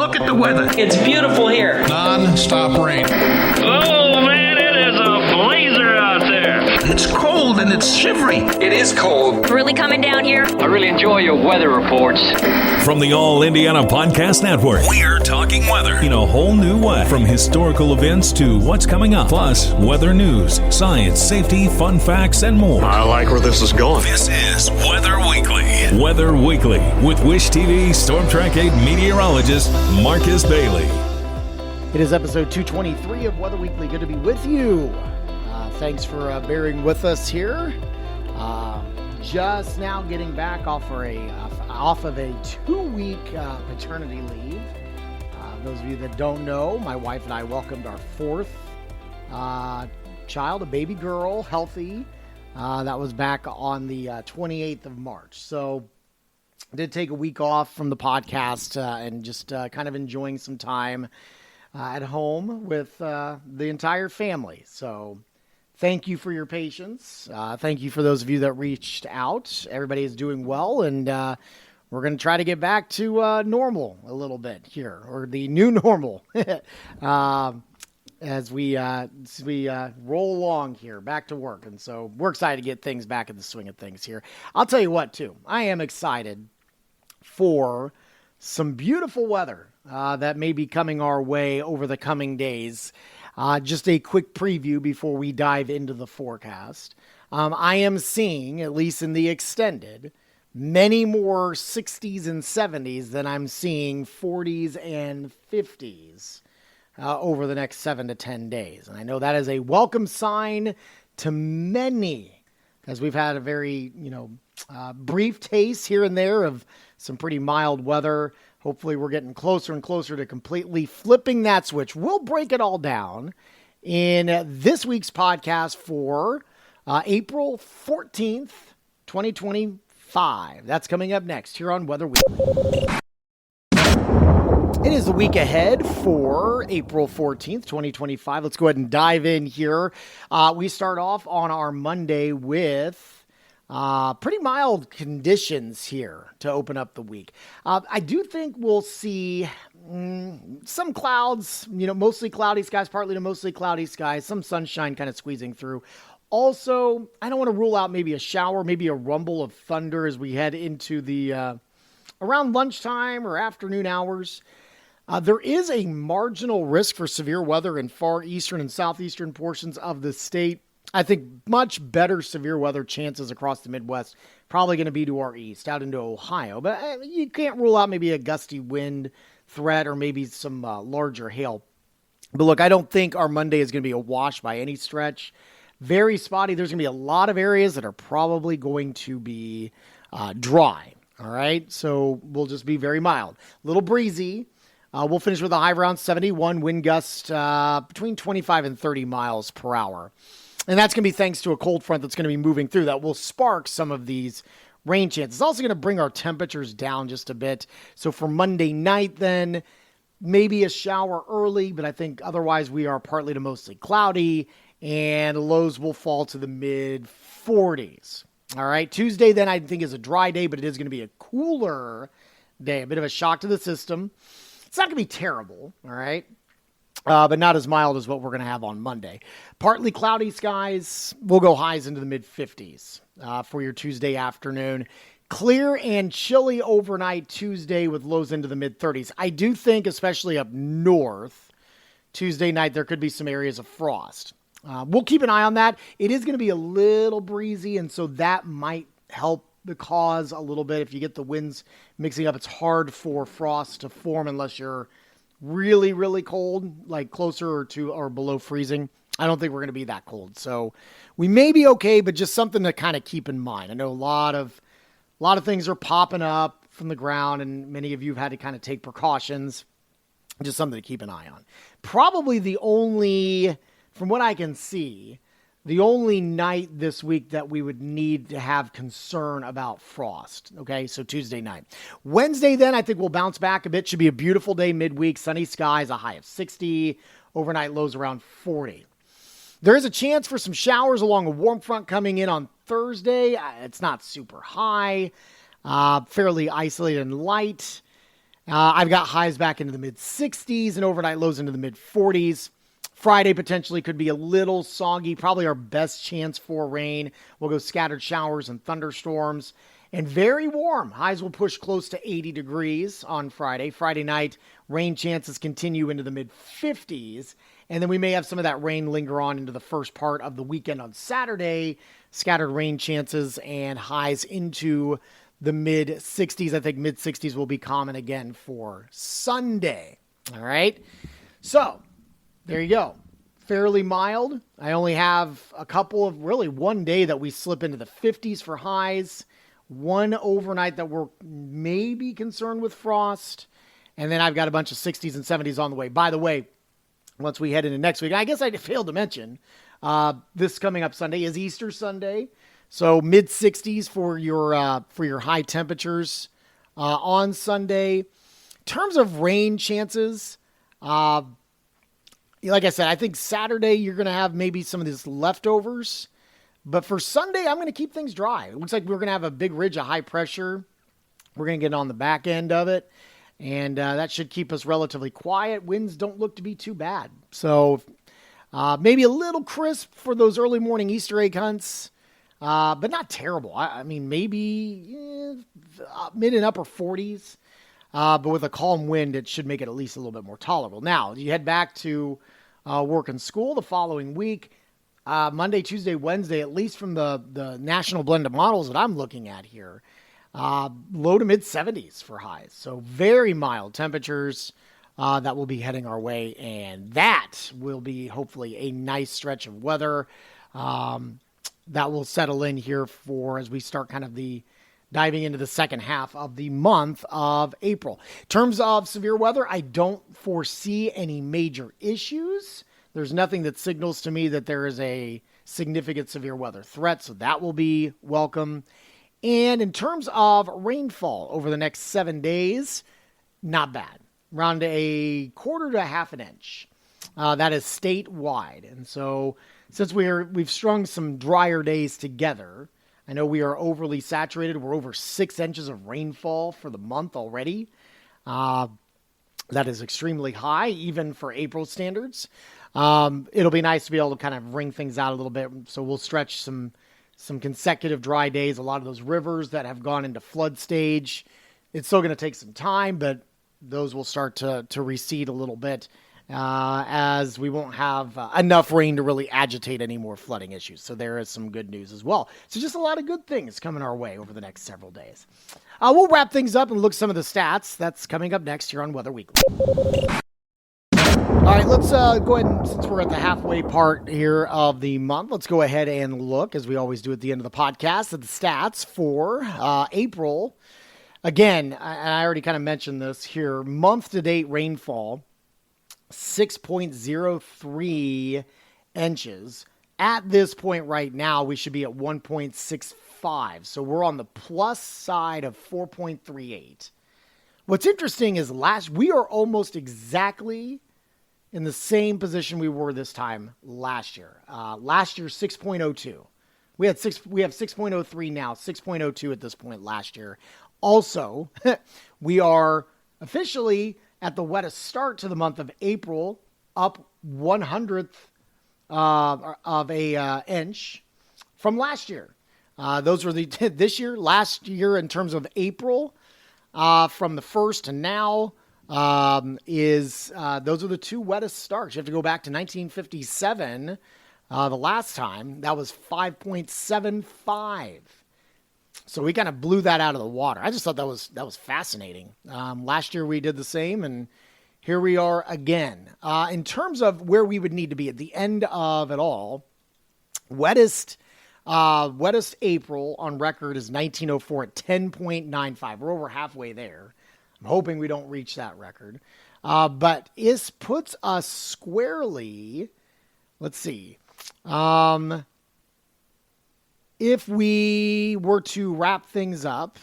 Look at the weather. It's beautiful here. Non-stop rain. Oh, man, it is a blazer out there. It's cold and it's shivery. It is cold. Really coming down here. I really enjoy your weather reports. From the All Indiana Podcast Network, we're talking weather in a whole new way. From historical events to what's coming up, plus weather news, science, safety, fun facts, and more. I like where this is going. This is Weather Weekly. Weather Weekly with Wish TV Storm Track 8 meteorologist Marcus Bailey. It is episode 223 of Weather Weekly. Good to be with you. Thanks for bearing with us here. Just now getting back off of a 2-week paternity leave. Those of you that don't know, my wife and I welcomed our fourth child, a baby girl, healthy. That was back on the 28th of March. So I did take a week off from the podcast and just kind of enjoying some time at home with the entire family. So thank you for your patience. Thank you for those of you that reached out. Everybody is doing well, and we're going to try to get back to normal a little bit here, or the new normal, as we roll along here, back to work. And so we're excited to get things back in the swing of things here. I'll tell you what, too. I am excited for some beautiful weather that may be coming our way over the coming days. Just a quick preview before we dive into the forecast. I am seeing, at least in the extended, many more 60s and 70s than I'm seeing 40s and 50s over the next 7 to 10 days. And I know that is a welcome sign to many, as we've had a very, brief taste here and there of some pretty mild weather. Hopefully we're getting closer and closer to completely flipping that switch. We'll break it all down in this week's podcast for April 14th, 2025. That's coming up next here on Weather Weekly. It is the week ahead for April 14th, 2025. Let's go ahead and dive in here. We start off on our Monday with pretty mild conditions here to open up the week. I do think we'll see some clouds, mostly cloudy skies, partly to mostly cloudy skies, some sunshine kind of squeezing through. Also, I don't want to rule out maybe a shower, maybe a rumble of thunder as we head into the around lunchtime or afternoon hours. There is a marginal risk for severe weather in far eastern and southeastern portions of the state. I think much better severe weather chances across the Midwest, probably going to be to our east, out into Ohio. But you can't rule out maybe a gusty wind threat or maybe some larger hail. But look, I don't think our Monday is going to be a wash by any stretch. Very spotty. There's going to be a lot of areas that are probably going to be dry. All right, so we'll just be very mild. A little breezy. We'll finish with a high around 71, wind gust between 25 and 30 miles per hour. And that's going to be thanks to a cold front that's going to be moving through that will spark some of these rain chances. It's also going to bring our temperatures down just a bit. So for Monday night then, maybe a shower early, but I think otherwise we are partly to mostly cloudy, and lows will fall to the mid-40s. All right, Tuesday then I think is a dry day, but it is going to be a cooler day, a bit of a shock to the system. It's not going to be terrible, all right? But not as mild as what we're going to have on Monday. Partly cloudy skies. We'll go highs into the mid-50s for your Tuesday afternoon. Clear and chilly overnight Tuesday with lows into the mid-30s. I do think, especially up north, Tuesday night there could be some areas of frost. We'll keep an eye on that. It is going to be a little breezy, and so that might help the cause a little bit. If you get the winds mixing up, it's hard for frost to form unless you're really, really cold, like closer to or below freezing. I don't think we're going to be that cold. So we may be okay, but just something to kind of keep in mind. I know a lot of things are popping up from the ground, and many of you have had to kind of take precautions. Just something to keep an eye on. Probably the only, from what I can see, the only night this week that we would need to have concern about frost. Okay, so Tuesday night. Wednesday then, I think we'll bounce back a bit. Should be a beautiful day midweek. Sunny skies, a high of 60. Overnight lows around 40. There is a chance for some showers along a warm front coming in on Thursday. It's not super high. Fairly isolated and light. I've got highs back into the mid-60s and overnight lows into the mid-40s. Friday potentially could be a little soggy, probably our best chance for rain. We'll go scattered showers and thunderstorms. And very warm. Highs will push close to 80 degrees on Friday. Friday night, rain chances continue into the mid-50s. And then we may have some of that rain linger on into the first part of the weekend on Saturday. Scattered rain chances and highs into the mid-60s. I think mid-60s will be common again for Sunday. All right? So, there you go. Fairly mild. I only have one day that we slip into the 50s for highs. One overnight that we're maybe concerned with frost. And then I've got a bunch of 60s and 70s on the way. By the way, once we head into next week, I guess I failed to mention, this coming up Sunday is Easter Sunday. So mid-60s for your high temperatures on Sunday. In terms of rain chances, like I said, I think Saturday you're going to have maybe some of these leftovers. But for Sunday, I'm going to keep things dry. It looks like we're going to have a big ridge of high pressure. We're going to get on the back end of it. And that should keep us relatively quiet. Winds don't look to be too bad. So maybe a little crisp for those early morning Easter egg hunts. But not terrible. I mean, maybe mid and upper 40s. But with a calm wind, it should make it at least a little bit more tolerable. Now, you head back to work and school the following week. Monday, Tuesday, Wednesday, at least from the national blend of models that I'm looking at here, low to mid 70s for highs. So very mild temperatures that will be heading our way. And that will be hopefully a nice stretch of weather that will settle in here for as we start kind of diving into the second half of the month of April. In terms of severe weather, I don't foresee any major issues. There's nothing that signals to me that there is a significant severe weather threat, so that will be welcome. And in terms of rainfall over the next 7 days, not bad. Around a quarter to half an inch. That is statewide. And so since we've strung some drier days together, I know we are overly saturated. We're over 6 inches of rainfall for the month already. That is extremely high, even for April standards. It'll be nice to be able to kind of wring things out a little bit. So we'll stretch some consecutive dry days. A lot of those rivers that have gone into flood stage, it's still going to take some time, but those will start to recede a little bit as we won't have enough rain to really agitate any more flooding issues. So there is some good news as well. So just a lot of good things coming our way over the next several days. We'll wrap things up and look at some of the stats. That's coming up next here on Weather Weekly. All right, let's go ahead and, since we're at the halfway part here of the month, let's go ahead and look, as we always do at the end of the podcast, at the stats for April. Again, and I already kind of mentioned this here, month-to-date rainfall, 6.03 inches. At this point right now, we should be at 1.65. So we're on the plus side of 4.38. What's interesting is we are almost exactly in the same position we were this time last year. Last year, 6.02. We have 6.03 now, 6.02 at this point last year. Also, we are officially at the wettest start to the month of April, up 1/100th of a inch from last year. Those were this year, last year in terms of April, from the 1st to now, those are the two wettest starts. You have to go back to 1957, the last time. That was 5.75. So we kind of blew that out of the water. I just thought that was fascinating. Last year we did the same, and here we are again. In terms of where we would need to be at the end of it all, wettest April on record is 1904 at 10.95. We're over halfway there. I'm hoping we don't reach that record. But this puts us squarely, let's see, if we were to wrap things up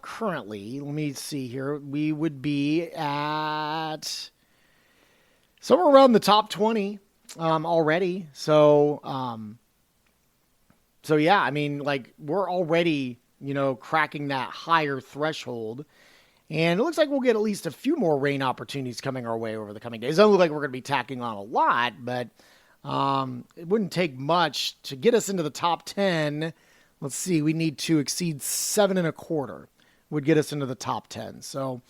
currently, let me see here, we would be at somewhere around the top 20 already. So yeah, I mean, like, we're already, cracking that higher threshold. And it looks like we'll get at least a few more rain opportunities coming our way over the coming days. It doesn't look like we're going to be tacking on a lot, but it wouldn't take much to get us into the top 10. Let's see, we need to exceed 7.25 would get us into the top 10. So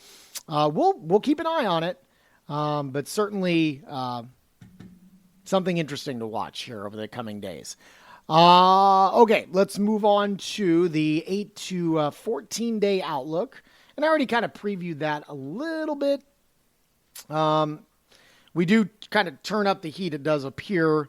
we'll keep an eye on it, but certainly something interesting to watch here over the coming days. Okay, let's move on to the 8 to 14 day outlook. And I already kind of previewed that a little bit. We do kind of turn up the heat. It does appear,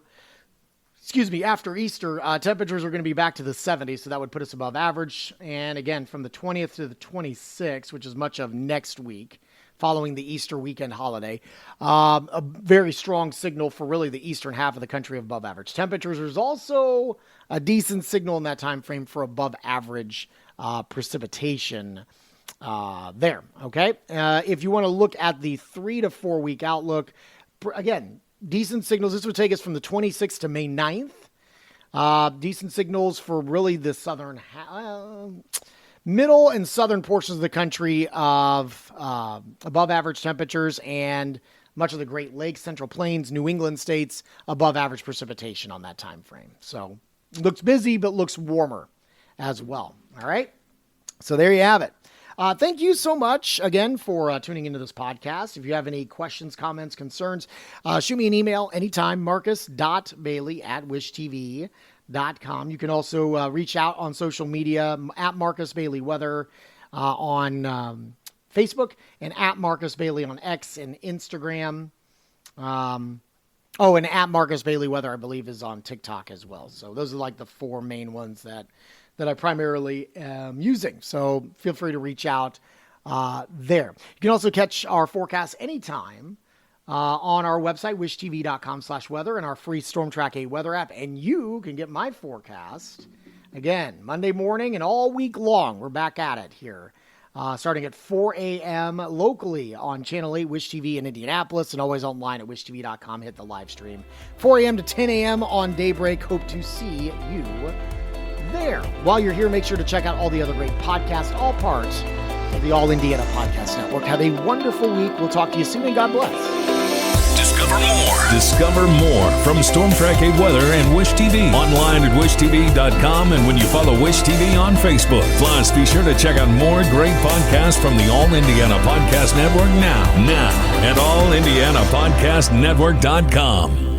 after Easter, temperatures are going to be back to the 70s, so that would put us above average. And again, from the 20th to the 26th, which is much of next week, following the Easter weekend holiday, a very strong signal for really the eastern half of the country of above average temperatures. There's also a decent signal in that time frame for above average precipitation there. Okay. If you want to look at the 3 to 4 week outlook, again, decent signals. This would take us from the 26th to May 9th. Decent signals for really the southern middle and southern portions of the country of above average temperatures, and much of the Great Lakes, Central Plains, New England states above average precipitation on that time frame. So looks busy, but looks warmer as well. All right. So there you have it. Thank you so much again for tuning into this podcast. If you have any questions, comments, concerns, shoot me an email anytime, marcus.bailey@wishtv.com. You can also reach out on social media at Marcus Bailey Weather on Facebook, and at Marcus Bailey on X and Instagram. And at Marcus Bailey Weather, I believe, is on TikTok as well. So those are like the 4 main ones that I primarily am using. So feel free to reach out there. You can also catch our forecast anytime on our website, wishtv.com/weather, and our free Storm Track 8 weather app. And you can get my forecast, again, Monday morning and all week long. We're back at it here. Starting at 4 a.m. locally on Channel 8 Wish TV in Indianapolis, and always online at wishtv.com. Hit the live stream. 4 a.m. to 10 a.m. on Daybreak. Hope to see you there. While you're here, make sure to check out all the other great podcasts, all parts of the All Indiana Podcast Network. Have a wonderful week. We'll talk to you soon, and God bless. Discover more from Storm Track 8 Weather and Wish TV. Online at wishtv.com, and when you follow Wish TV on Facebook. Plus, be sure to check out more great podcasts from the All Indiana Podcast Network now at allindianapodcastnetwork.com.